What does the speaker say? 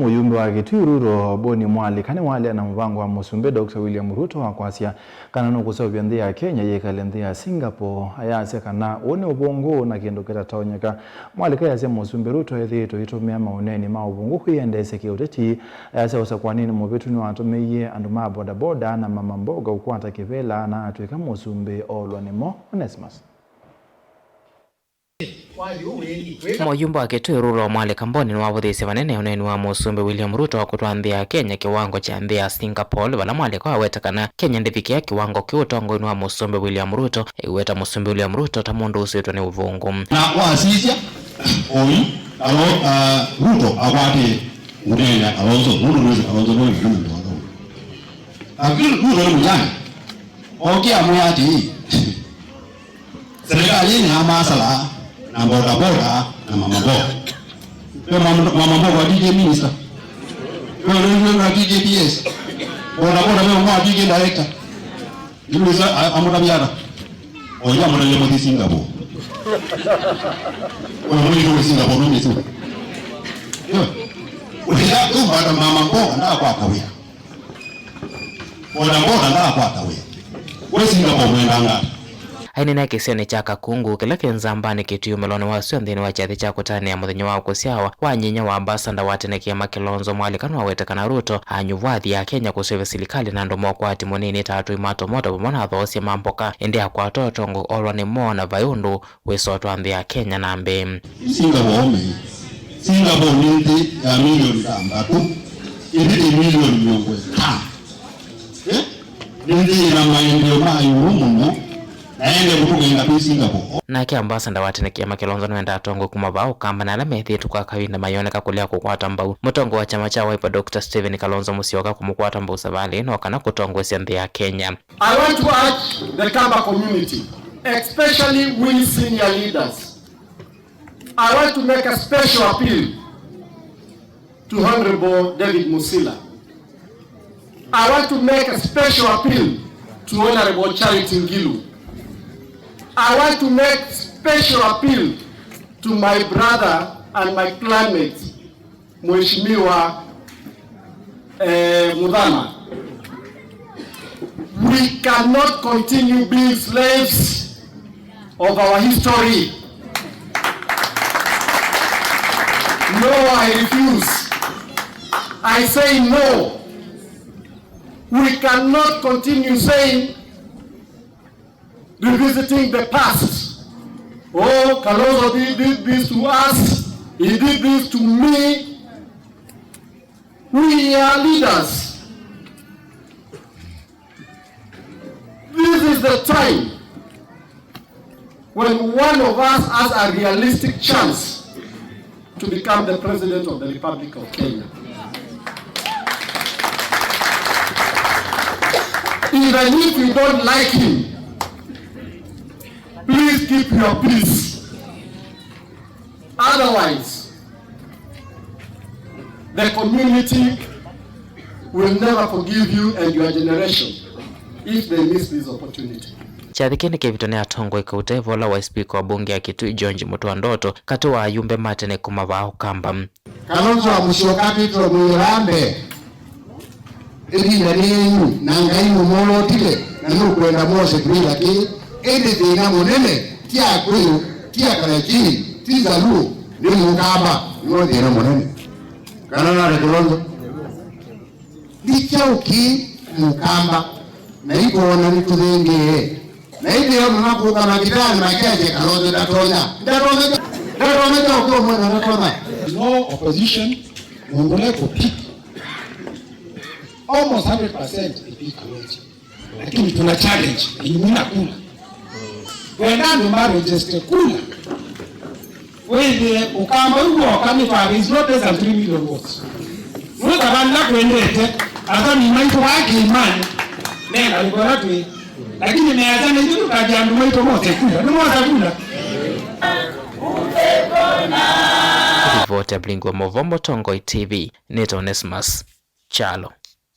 Muyumbe wa Gituru Boni Mwali kane wale na mvango wa Musumbe Dr. William Ruto wa kwasia kana no kusobya ndhi ya Kenya yekale ndhi ya Singapore ayase kana one ubongo na kendo keta tawanyaka Mwali kaya se Musumbe Ruto yethito itumia mauneni ma ubongo kuyendese kioteti ayase osa kwa nini mubitu ni watumeye andu ma boda boda na mama mboga ukwata kivela na atweka Musumbe olwanemo Onesmus. Muyumbe wa Gituru Mwali Kamboni ni wabuthisi vanene uneni wa Musumbe William Ruto wakutwa nthi ya Kenya kiwango cha nthi ya Singapore vala Mwali kwa wetakana Kenya ndivikia kiwango kiutongo wa Musumbe William Ruto iweta Musumbe William Ruto ta mundu usitwa ni uvungu na wasisya oyi alo Ruto akwati unenya alonzo no vifundu wako akili Ruto ni mjani okia mwati serikali ni amasala na boda boda na mama boda. Kwa mama boda wa DJ minister. Kwa nini wa DJ PS? Boda boda wa DJ director. Yule amuda biara. Oya mwana lemo di Singapore. Wewe ni Singapore ni tu. Ulia tu bada mama boda nda kwa kawia. Boda boda nda kwa kawia. Wewe Singapore mwenda ngata. Aini na kisioni cha Kakungu kila kenzambani kitu meloni wa nthini wa chathi cha kutani ya muthenya wa kusiawa wa nyinya wa ambassador watenekia Makilonzo Mwali kana wetekana Ruto anyuvathi ya Kenya kuseve silikali na ndomo kwa timonini tatu imato moto pamona thosi mamboka indi akwa totongo olwanemo na vayundu wisotwa nthi ya Kenya na mbe Singapore nindi ya milioni tatu ili milioni miongo tano nindi na maendeleo mayuru muno na kia ambassador watenekia Makilonzo nwenda atongo kumavao kamba na alamethi tukwa kawinda mayoneka kulia kukwata mbau mutongo wa chama cha Wiper Dr. Stephen Kalonzo Musyoka kumukwata mbau savali no kana kutongo nthi ya Kenya. I want to urge the Kamba community, especially we senior leaders. I want to make a special appeal to Honorable David Musila. I want to make a special appeal to Honorable Charity Ngilu. I want to make special appeal to my brother and my clanmate, Mheshimiwa Mudhama. We cannot continue being slaves of our history. No, I refuse. I say no. We cannot continue saying revisiting the past. Oh, Kalonzo did this to us. He did this to me. We are leaders. This is the time when one of us has a realistic chance to become the President of the Republic of Kenya. Even if we don't like him, please keep your peace. Otherwise, the community will never forgive you and your generation if they miss this opportunity. Chathikeni kevitone atongo ikaute vola wa speaker wa bunge ya Kitui George Mutuandoto kati wa ayumbe matene kumavao kamba. Kalonzo wa Musyoka tito mwirambe ili naniyu na ngaimu molo tile na nukwenda mose kwila ki ende thina munene tia kuyu tia kalaki tiza lu ni mukamba no thina munene kana na Kalonzo dichauki mukamba na ibona ni tuthenge na ile mnaku kama kitani makeje Kalonzo datonya kwa mwana natona no opposition mongole ko pick almost 100% ipi Kalonzo lakini tuna challenge ilimuna kula wendando marriage kula wewe ukamba huo kama is not less than 3 million votes mwe kabanda kwendete hata ni maito wake imani nenda ngora tu lakini meazana hizo kajandu maito mote kula ni moja kula vote Blingo Movombo Tongo TV Neto Onesmus Chalo.